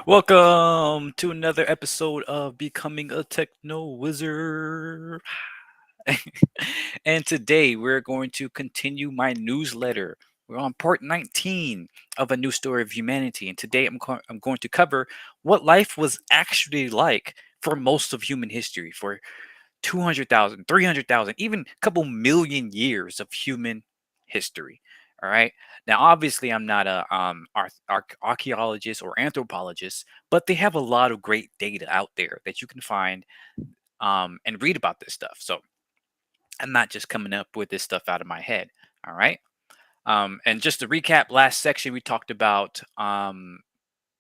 Welcome to another episode of Becoming a Techno Wizard. And today we're going to continue my newsletter. We're on part 19 of A New Story of Humanity. And today I'm going to cover what life was actually like for most of human history, for 200,000, 300,000, even a couple million years of human history. All right. Now, obviously, I'm not a archaeologist or anthropologist, but they have a lot of great data out there that you can find and read about this stuff. So I'm not just coming up with this stuff out of my head. All right. And just to recap, last section we talked about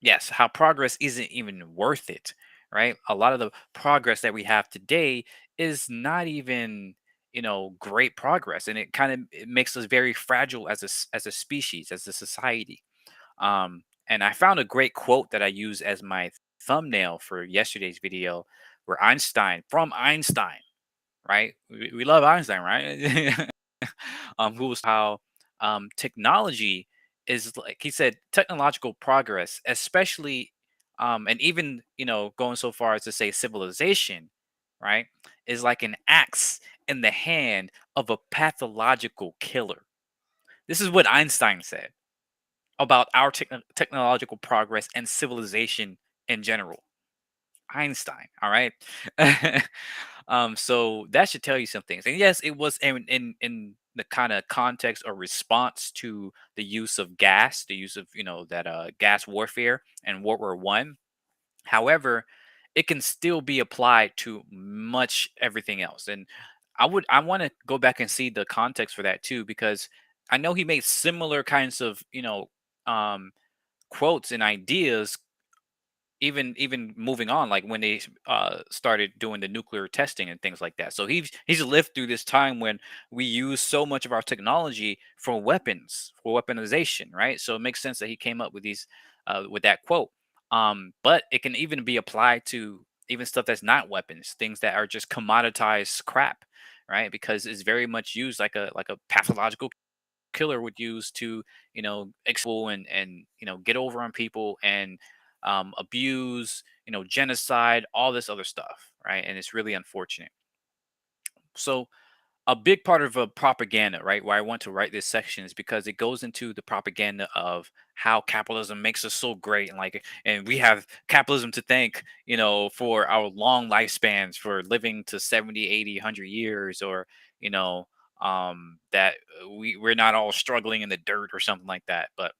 yes, how progress isn't even worth it, right? A lot of the progress that we have today is not even, great progress, and it kind of it makes us very fragile as as a species, as a society. And I found a great quote that I use as my thumbnail for yesterday's video, where Einstein, right? We love Einstein, right? Who was how technology is like he said, technological progress, especially and even going so far as to say civilization, right, is like an axe in the hand of a pathological killer. This is what Einstein said about our technological progress and civilization in general. Einstein, all right. So that should tell you some things. And yes, it was in the kind of context or response to the use of gas, the use of that gas warfare and World War I. However, it can still be applied to much everything else. And I want to go back and see the context for that too, because I know he made similar kinds of um quotes and ideas, even moving on, like when they started doing the nuclear testing and things like that. So he's lived through this time when we use so much of our technology for weapons, for weaponization, right? So it makes sense that he came up with these with that quote. But it can even be applied to even stuff that's not weapons, things that are just commoditized crap, right? Because it's very much used like a pathological killer would use to exploit and get over on people and abuse, genocide, all this other stuff, right? And it's really unfortunate. So a big part of propaganda, right, why I want to write this section is because it goes into the propaganda of how capitalism makes us so great, and like, and we have capitalism to thank, for our long lifespans, for living to 70, 80, 100 years, or you know that we're not all struggling in the dirt or something like that. But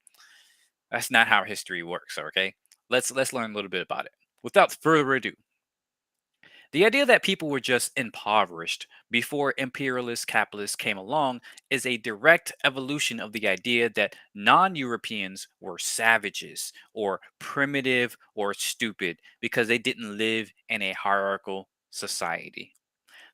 that's not how history works. Okay, let's learn a little bit about it. Without further ado, the idea that people were just impoverished before imperialist capitalists came along is a direct evolution of the idea that non Europeans were savages or primitive or stupid because they didn't live in a hierarchical society.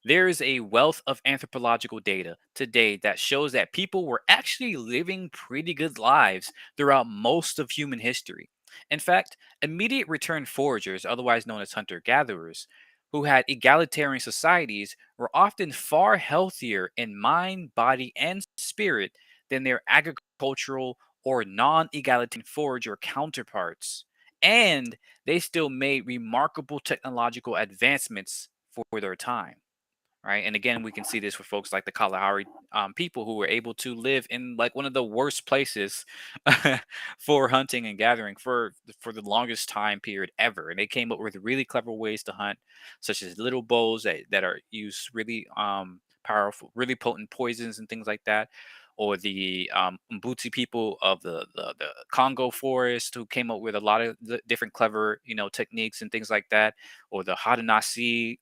There is a wealth of anthropological data today that shows that people were actually living pretty good lives throughout most of human history. In fact, immediate return foragers, otherwise known as hunter gatherers, who had egalitarian societies, were often far healthier in mind, body, and spirit than their agricultural or non egalitarian forager counterparts. And they still made remarkable technological advancements for their time, right? And again, we can see this with folks like the Kalahari people who were able to live in like one of the worst places for hunting and gathering for the longest time period ever. And they came up with really clever ways to hunt, such as little bows that are use really powerful, really potent poisons and things like that. Or the Mbuti people of the Congo forest, who came up with a lot of different clever techniques and things like that. Or the Haudenosaunee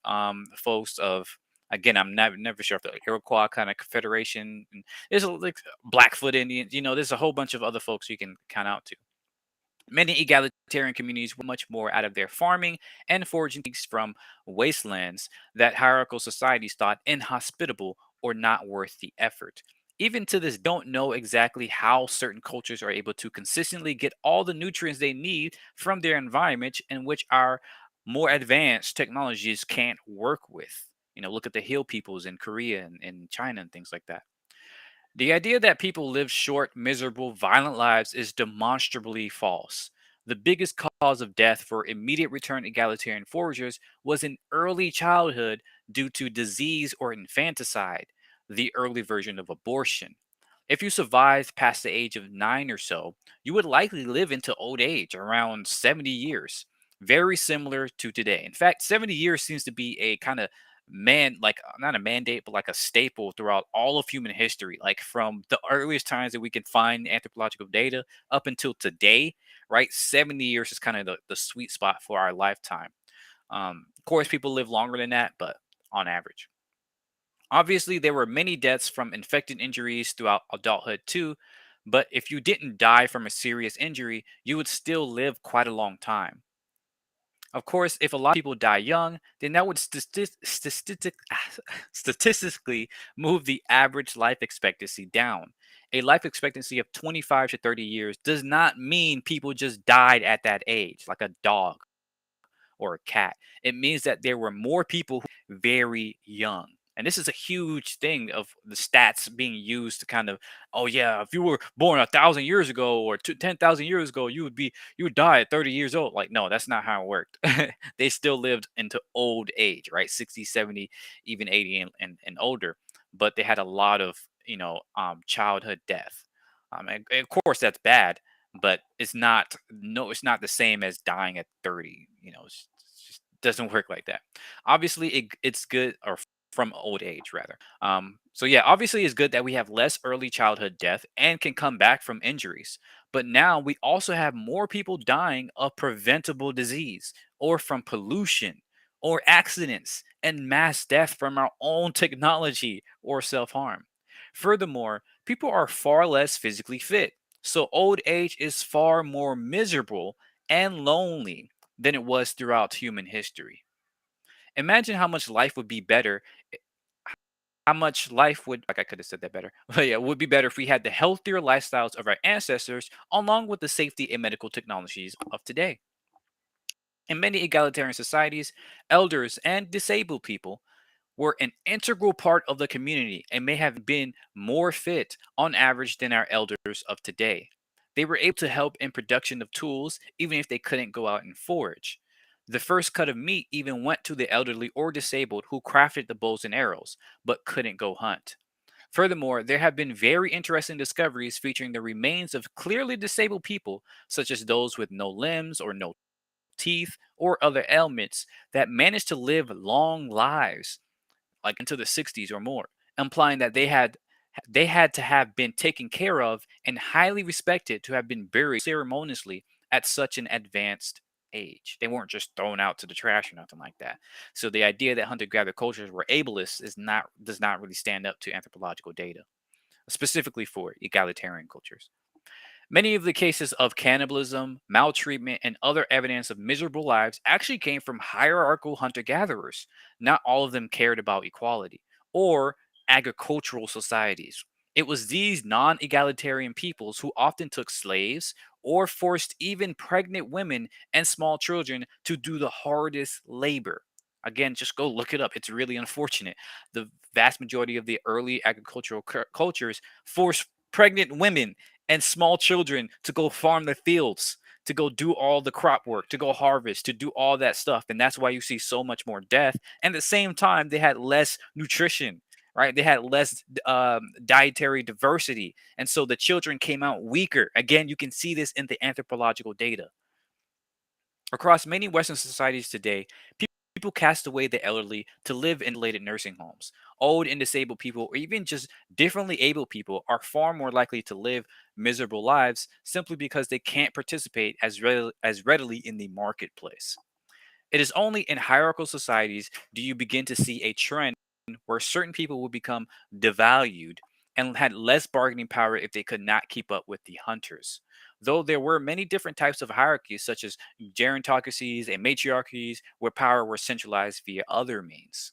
folks of, again, I'm never sure if the Iroquois kind of confederation. And there's like Blackfoot Indians. There's a whole bunch of other folks you can count out to. Many egalitarian communities were much more out of their farming and foraging techniques from wastelands that hierarchical societies thought inhospitable or not worth the effort. Even to this, don't know exactly how certain cultures are able to consistently get all the nutrients they need from their environment, in which our more advanced technologies can't work with. Look at the hill peoples in Korea and China and things like that. The idea that people live short, miserable, violent lives is demonstrably false. The biggest cause of death for immediate return egalitarian foragers was in early childhood due to disease or infanticide, the early version of abortion. If you survived past the age of 9 or so, you would likely live into old age, around 70 years, very similar to today. In fact, 70 years seems to be a kind of not a mandate, but like a staple throughout all of human history, like from the earliest times that we can find anthropological data up until today, right? 70 years is kind of the sweet spot for our lifetime. Of course, people live longer than that, but on average. Obviously, there were many deaths from infected injuries throughout adulthood too, but if you didn't die from a serious injury, you would still live quite a long time. Of course, if a lot of people die young, then that would statistically move the average life expectancy down. A life expectancy of 25 to 30 years does not mean people just died at that age, like a dog or a cat. It means that there were more people who were very young. And this is a huge thing of the stats being used to kind of, oh yeah, if you were born 1,000 years ago or 10,000 years ago, you would die at 30 years old. Like, no, that's not how it worked. They still lived into old age, right? 60, 70, even 80 and older. But they had a lot of, childhood death. And of course, that's bad, but it's not, no, it's not the same as dying at 30. It just doesn't work like that. Obviously, it's good, or from old age rather. So yeah, obviously it's good that we have less early childhood death and can come back from injuries. But now we also have more people dying of preventable disease or from pollution or accidents and mass death from our own technology or self-harm. Furthermore, people are far less physically fit. So old age is far more miserable and lonely than it was throughout human history. Imagine how much life would be better. How much life would, like I could have said that better, but yeah, would be better if we had the healthier lifestyles of our ancestors along with the safety and medical technologies of today. In many egalitarian societies, elders and disabled people were an integral part of the community and may have been more fit on average than our elders of today. They were able to help in production of tools even if they couldn't go out and forage. The first cut of meat even went to the elderly or disabled who crafted the bows and arrows, but couldn't go hunt. Furthermore, there have been very interesting discoveries featuring the remains of clearly disabled people, such as those with no limbs or no teeth or other ailments, that managed to live long lives like into the 60s or more, implying that they had to have been taken care of and highly respected to have been buried ceremoniously at such an advanced age. They weren't just thrown out to the trash or nothing like that. So the idea that hunter-gatherer cultures were ableist is not does not really stand up to anthropological data, specifically for egalitarian cultures. Many of the cases of cannibalism, maltreatment, and other evidence of miserable lives actually came from hierarchical hunter gatherers. Not all of them cared about equality or agricultural societies. It was these non egalitarian peoples who often took slaves or forced even pregnant women and small children to do the hardest labor. Again, just go look it up. It's really unfortunate. The vast majority of the early agricultural cultures forced pregnant women and small children to go farm the fields, to go do all the crop work, to go harvest, to do all that stuff. And that's why you see so much more death. And at the same time, they had less nutrition, right? They had less dietary diversity. And so the children came out weaker. Again, you can see this in the anthropological data. Across many Western societies today, people cast away the elderly to live in isolated nursing homes. Old and disabled people, or even just differently able people, are far more likely to live miserable lives simply because they can't participate as readily in the marketplace. It is only in hierarchical societies do you begin to see a trend where certain people will become devalued and had less bargaining power if they could not keep up with the hunters. Though there were many different types of hierarchies, such as gerontocracies and matriarchies, where power was centralized via other means.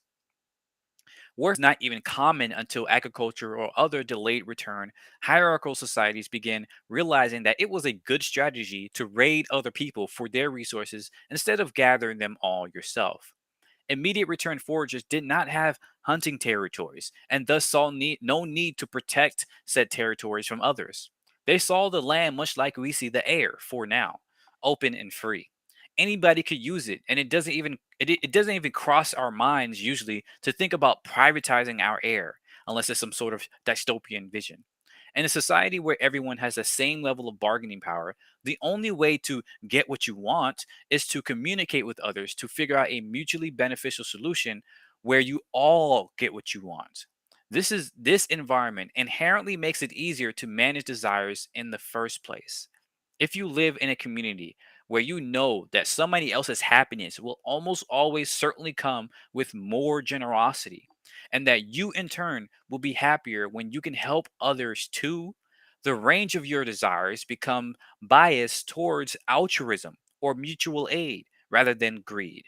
War is not even common until agriculture or other delayed return. Hierarchical societies began realizing that it was a good strategy to raid other people for their resources instead of gathering them all yourself. Immediate return foragers did not have hunting territories and thus saw no need to protect said territories from others. They saw the land much like we see the air for now. open and free. Anybody could use it, and it doesn't even cross our minds usually to think about privatizing our air unless it's some sort of dystopian vision. In a society where everyone has the same level of bargaining power, the only way to get what you want is to communicate with others to figure out a mutually beneficial solution where you all get what you want. This environment inherently makes it easier to manage desires in the first place. If you live in a community where you know that somebody else's happiness will almost always certainly come with more generosity, and that you in turn will be happier when you can help others too, the range of your desires become biased towards altruism or mutual aid rather than greed.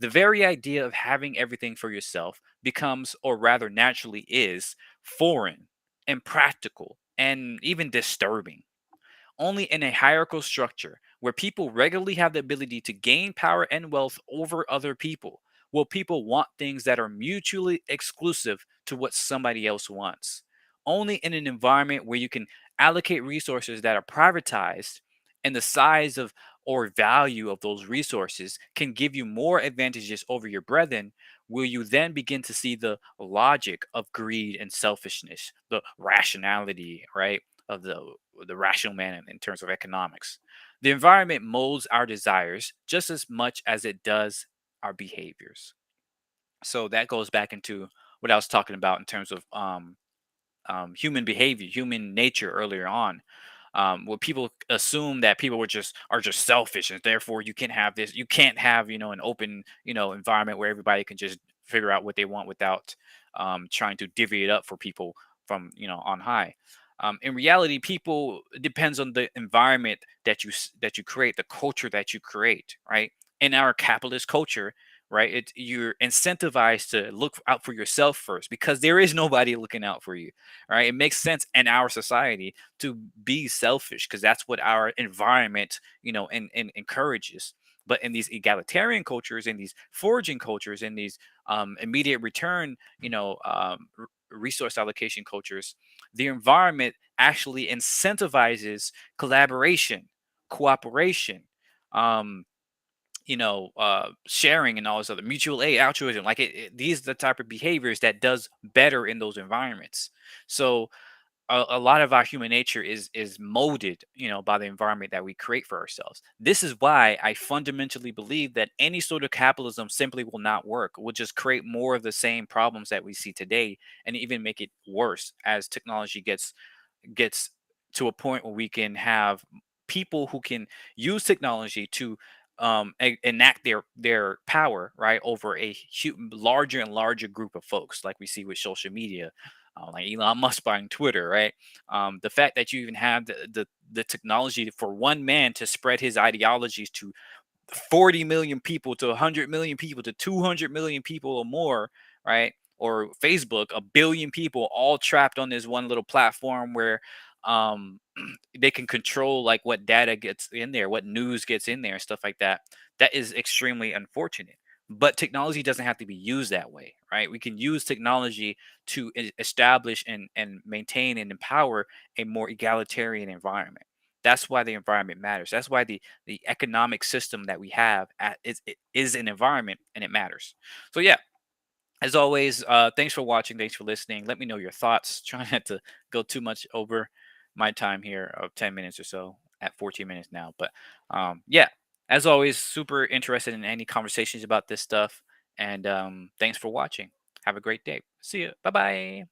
The very idea of having everything for yourself becomes, or rather naturally is, foreign, impractical, and even disturbing. Only in a hierarchical structure where people regularly have the ability to gain power and wealth over other people will people want things that are mutually exclusive to what somebody else wants. Only in an environment where you can allocate resources that are privatized and the size of or value of those resources can give you more advantages over your brethren, will you then begin to see the logic of greed and selfishness, the rationality, right? Of the rational man in terms of economics. The environment molds our desires just as much as it does our behaviors. So that goes back into what I was talking about in terms of human behavior, human nature earlier on, where people assume that people are just selfish, and therefore you can have this. You can't have an open environment where everybody can just figure out what they want without trying to divvy it up for people from on high. In reality, people it depends on the environment that you create, the culture that you create, right? In our capitalist culture, right? You're incentivized to look out for yourself first because there is nobody looking out for you, right? It makes sense in our society to be selfish because that's what our environment, encourages. But in these egalitarian cultures, in these foraging cultures, in these immediate return, resource allocation cultures, the environment actually incentivizes collaboration, cooperation, um, sharing and all this other mutual aid, altruism. Like these are the type of behaviors that does better in those environments. So a lot of our human nature is molded, by the environment that we create for ourselves. This is why I fundamentally believe that any sort of capitalism simply will not work. Will just create more of the same problems that we see today, and even make it worse as technology gets to a point where we can have people who can use technology to enact their power right over a larger and larger group of folks, like we see with social media, like Elon Musk buying Twitter, right? The fact that you even have the technology for one man to spread his ideologies to 40 million people, to 100 million people, to 200 million people or more, right? Or Facebook, a billion people all trapped on this one little platform where um they can control like what data gets in there, what news gets in there, and stuff like that. That is extremely unfortunate. But technology doesn't have to be used that way, right? We can use technology to establish and maintain and empower a more egalitarian environment. That's why the environment matters. That's why the economic system that we have is an environment, and it matters. So yeah, as always, thanks for watching. Thanks for listening. Let me know your thoughts. Try not to go too much over my time here of 10 minutes or so at 14 minutes now. But yeah, as always, super interested in any conversations about this stuff. And thanks for watching. Have a great day. See you. Bye bye.